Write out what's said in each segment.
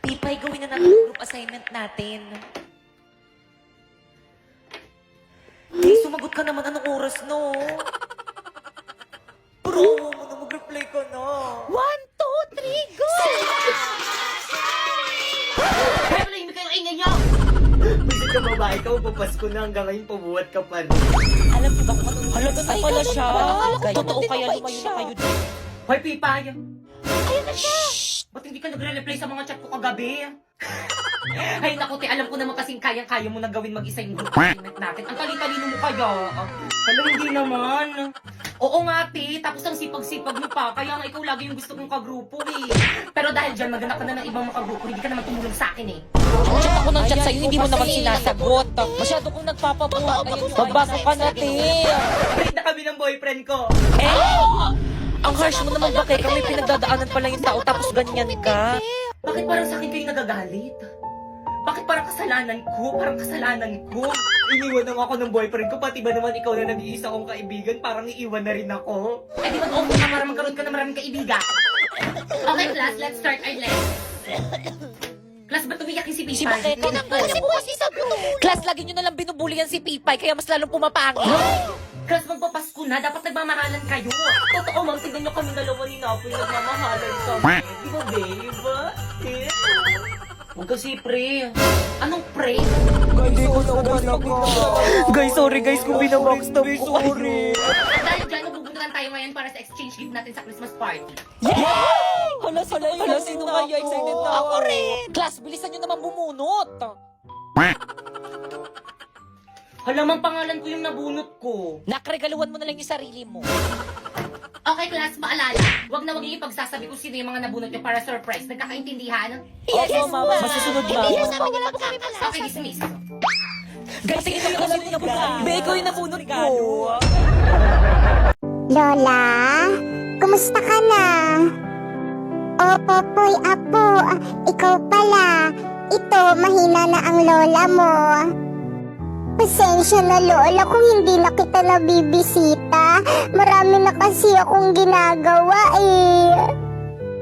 Pipay, gawin na natin ang group assignment natin. Hey, sumagot ka naman. Anong oras, no? Bro, mo na mag-reply ka na. 1, 2, 3, go! Kaya pala hindi kayo ingay niyo! Bisit ka babae ka, papasko na hanggang ngayon pabuhat ka pa rin. Alam mo ba kung anong Halaga na pala siya. Totoo kaya mabait lumayo siya. na kayo dito. Hoy, Pipay! Ayun na siya. Ba't hindi ka nagre-reply sa mga chat ko kagabi? Ay, naku, te, alam ko naman kasing kayang-kaya mo na gawin mag-isa yung group assignment natin. Ang talino mo kaya. Alam, hindi naman. Oo nga, te, tapos ang sipag-sipag mo pa, kaya nga ikaw lagi yung gusto kong kagrupo eh. Pero dahil dyan, maghanap ka na ng ibang makagrupo, hindi ka naman tumulong sa akin eh. Chat ako ng chat sa'yo, hindi mo naman sinasagot. Masyado kong nagpapabuhat. Magbasa ka na, te. Break na kami ng boyfriend ko. Ang harsh mo naman, bakit kami pinagdadaanan pala yung tao tapos ganyan ka? Bakit parang sa akin kayo nagagalit? Bakit parang kasalanan ko? Parang kasalanan ko. Iniwan na ako ng boyfriend ko, pati ba naman ikaw na nag-iisa kong kaibigan, parang iiwan na rin ako. Ay, di mag-open ka para magkaroon ka ng maraming kaibigan. Okay, class, let's start our lesson. Class, ba't umiyak yung si Si Pipay? Bakit ka naman, si Bukas Class, lagi nyo nalang binubulian si Pipay, kaya mas lalong pumapangit. Class, magpapasko na, dapat nagmamahalan kayo. Totoo, ma'am, tignan nyo kami dalawa ni Napoy, nagmamahalan kami. Di ba, babe? Huwag kasi, pre. Anong pray? Guys, sorry guys kung binabackstab ko kayo. At dahil dyan, nagbubuntutan tayo ngayon para sa exchange gift natin sa Christmas party. Hala, sino kaya? Excited na ako rin. Class, bilisan nyo naman bumunot. Halamang pangalan ko yung nabunot ko. Nakregaluhan mo na lang yung sarili mo. Okay, class, maalala. Huwag na huwag ipagsasabi kung sino yung mga nabunot nyo para surprise. Nagkakaintindihan? Yes, mama. Masusunod, mama. Okay, dismiss. Guys, sige na kasi yung nabunot. Beko yung nabunot ko. Lola, kumusta ka na? O, Popoy, Apo, ikaw pala. Ito, mahina na ang lola mo. Pasensya na, Lola, kung hindi na kita nabibisita. Marami na kasi akong ginagawa eh.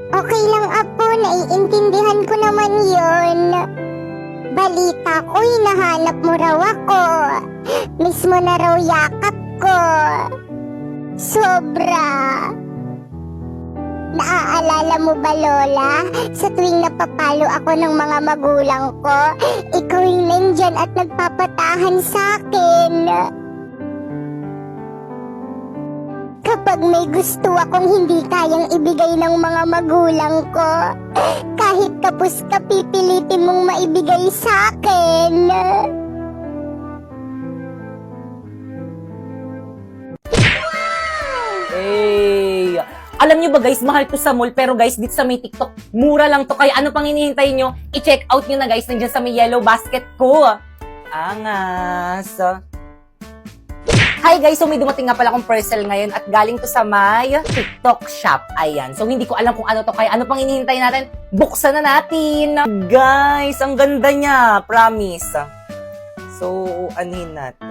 Okay lang, Apo, naiintindihan ko naman yon. Balita ko, hinahanap mo raw ako. Miss mo na raw yakap ko. Sobra. Naaalala mo ba, Lola? Sa tuwing napapalo ako ng mga magulang ko, ikaw yung nandyan at nagpapatahan sa akin. Kapag may gusto akong hindi kayang ibigay ng mga magulang ko, kahit kapos ka pipilitin mong maibigay sa akin. Hey! Alam nyo ba guys, mahal to sa mall, pero guys, dito sa may TikTok, mura lang to. Kaya ano pang hinihintay nyo? I-check out nyo na guys, nandiyan sa may yellow basket ko. Angas! Hi guys, so may dumating nga pala akong parcel ngayon at galing to sa may TikTok shop. Ayan. So hindi ko alam kung ano to, kaya ano pang hinihintay natin? Buksan na natin! Guys, ang ganda niya. Promise. So, anuhin natin.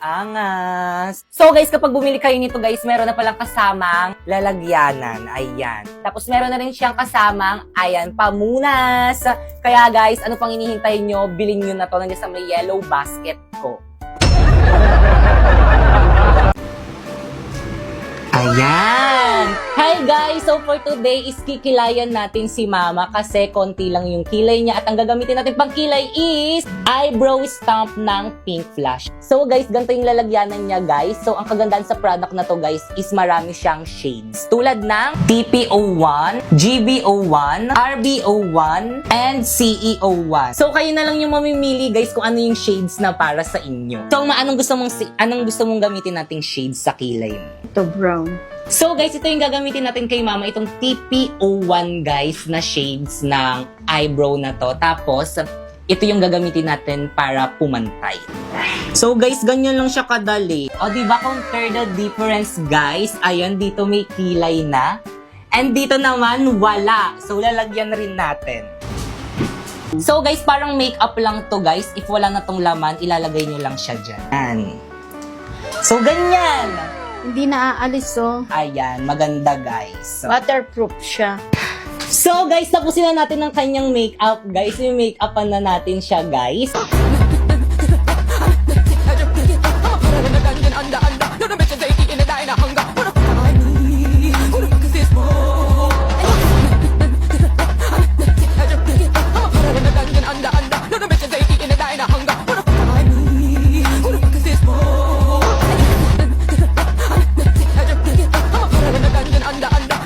Angas. So guys, kapag bumili kayo nito guys, meron na palang kasamang lalagyanan. Ayan. Tapos meron na rin siyang kasamang, ayan, pamunas. Kaya guys, ano pang hinihintay nyo? Bilhin nyo na to. Nandiyan sa may yellow basket ko. Ayan! Hi guys! So for today is kikilayan natin si Mama kasi konti lang yung kilay niya at ang gagamitin natin pang kilay is eyebrow stamp ng Pink Flash. So guys, ganito yung lalagyanan niya guys. So ang kagandahan sa product na to guys is marami siyang shades. Tulad ng TP01, GB01, RB01, and CE01. So kayo na lang yung mamimili guys kung ano yung shades na para sa inyo. So anong gusto mong gamitin nating shades sa kilay mo? Ito brown. So guys, ito yung gagamitin natin kay Mama, itong TP01 guys na shades ng eyebrow na to. Tapos, ito yung gagamitin natin para pumantay. So guys, ganyan lang siya kadali. O diba, compare the difference guys. Ayan, dito may kilay na. And dito naman, wala. So lalagyan rin natin. So guys, parang makeup lang to guys. If wala na tong laman, ilalagay nyo lang siya dyan. So ganyan. Hindi na aalis, oh. Ayan, maganda guys. Waterproof siya. So guys, tapusin na natin ang kanyang makeup. Guys, yung make-upan na natin siya, guys.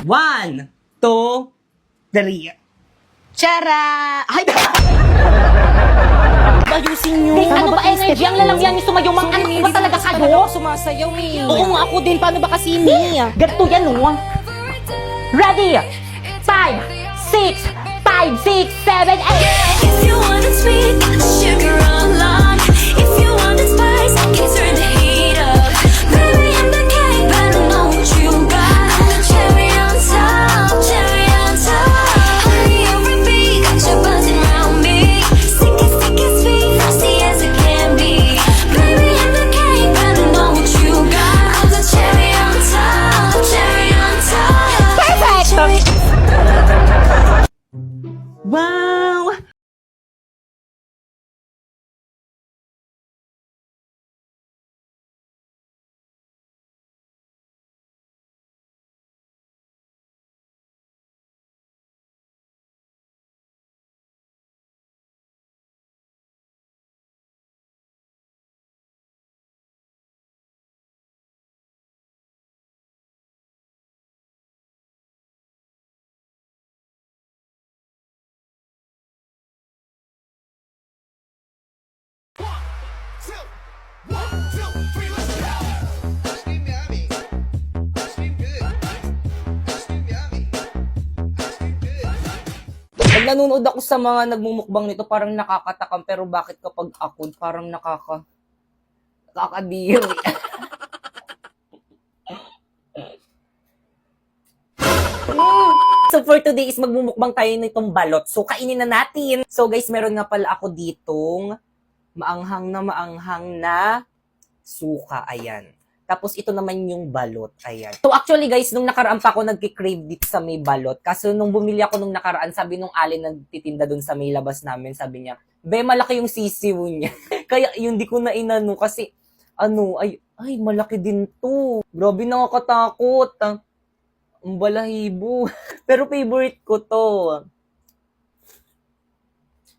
One, two, three. Tara! Ay, ayusin nyo. Guys, ano ba energy? Ang lalamyan niyo sumayaw, mga anak ko ba talaga kayo? Sumasayaw eh. Oo nga, ako din. Paano ba kasi ni? Ganito yan, no? Ready? 5, 6, 5, 6, 7, 8. If you want it sweet, sugar along. If you want it spice, kiss her the heat up. Baby, I'm the cake, but I know what you got. I'm the cherry on top, cherry on top. Honey, on repeat, got you buzzing around me. Sticky, sticky, sweet, frosty as it can be. Baby, I'm the cake, but I know what you got. I'm the cherry on top, cherry on top. Perfect. Wow! Pag nanonood ako sa mga nagmumukbang nito, parang nakakatakam. Pero bakit kapag ako, parang nakakadiri. So for today is magmumukbang tayo nitong balot. So kainin na natin. So guys, meron nga pala ako ditong maanghang na suka. Ayan. Tapos ito naman yung balot. Ayan. So actually guys, nung nakaraan pa ako nagki-crave dito sa may balot. Kaso nung bumili ako nung nakaraan, sabi nung alin nagtitinda dun sa may labas namin, sabi niya, "Be, malaki yung sisiw niya." Kaya yun, di ko na inano kasi ay malaki din to. Grabe, nakakatakot. Ang balahibo. Pero favorite ko to.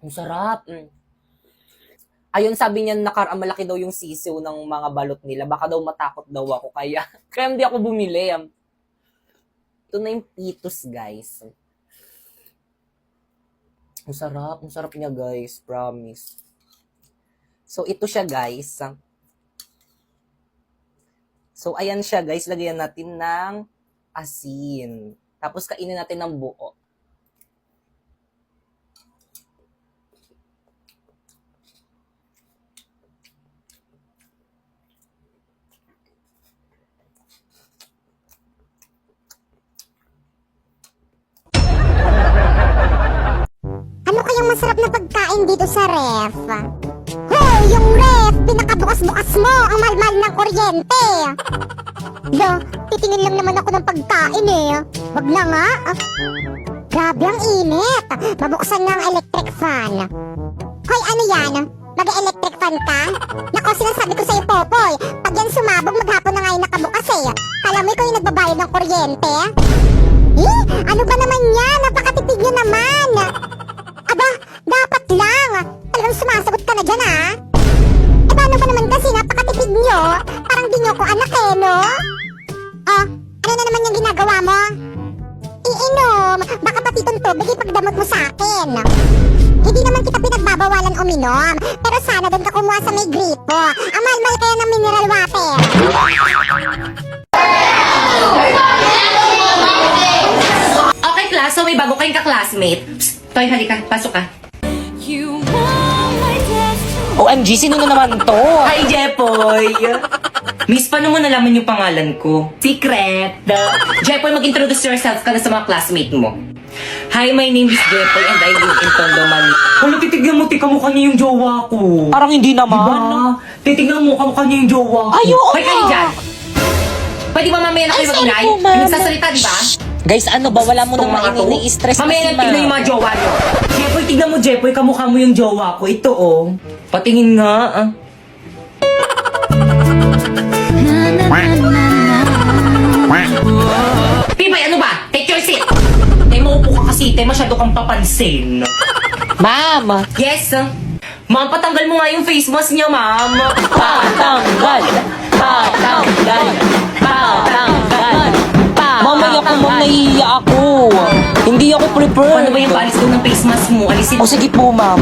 Ang sarap. Ayun, sabi niya nakaraan malaki daw yung sisiw ng mga balot nila. Baka daw matakot daw ako. Kaya hindi ako bumili. Ito na yung pitos, guys. Ang sarap niya, guys. Promise. So, ito siya, guys. So, ayan siya, guys. Lagyan natin ng asin. Tapos, kainin natin ng buo. Ano kayang masarap na pagkain dito sa ref? Hoy, yung ref! Pinakabukas-bukas mo! Ang mahal-mahal ng kuryente! Lo, titingin lang naman ako ng pagkain eh. Wag na nga. Grabe ang init. Mabuksan nga ang electric fan. Hoy, ano yan? Mag-electric fan ka? Nako, sinasabi ko sa'yo, Popoy. Pag yan sumabog, maghapon na nga yung nakabukas eh. Alam mo, ikaw yung nagbabayad ng kuryente? Ano ba naman yan? Napakatipid nyo naman. Aba, dapat lang. Talagang sumasagot ka na dyan, ha? Eh, paano ba naman kasi napakatipid nyo? Parang di nyo ko anak eh, no? Oh, ano na naman yung ginagawa mo? Iinom. Baka pati itong tubig ipagdamot mo sa akin. Hindi naman kita pinagbabawalan uminom. Pero sana doon ka kumuha sa may gripo. Ang mahal-mahal kaya ng mineral water. Okay, class. So may bago kayong ka-classmate. Psst, Toy, halika. Pasok ka. You want my destiny. OMG, sino na naman to? Hi, Jepoy! Miss, paano mo nalaman yung pangalan ko? Secret. Jepoy, mag-introduce yourself ka na sa mga classmate mo. Hi, my name is Jepoy and I live in Tondo, Manila. Kung titignan mo, kamukha niya yung jowa ko. Parang hindi naman. Diba? Titignan mo, kamukha niya yung jowa ko. Ay, oo Hoy, kayo nga. dyan. Pwede ba mamaya na kayo Ay, sorry mag-ingay? po, ma'am. Nagsasalita, di ba? Guys, ano ba? Wala mo Itong naman mga to. ini-stress na Mamaya si nang tignan yung Ma. mga jowa nyo. Jepoy, tignan mo, Jepoy. Kamukha mo yung jowa ko. Ito, oh. Patingin nga, ah. Pipay, ano ba? Take your seat. Tay, maupo ka kasi. Tay, masyado kang papansin. Ma'am! Yes, ma'am, patanggal mo nga yung face mask niya, ma'am. Patanggal! Patanggal! Patanggal! Mamaya ko, ma'am, nahihiya ako. Hindi ako prepared. Paano ba yung palis doon ng face mask mo? Alisin O sige po, ma'am.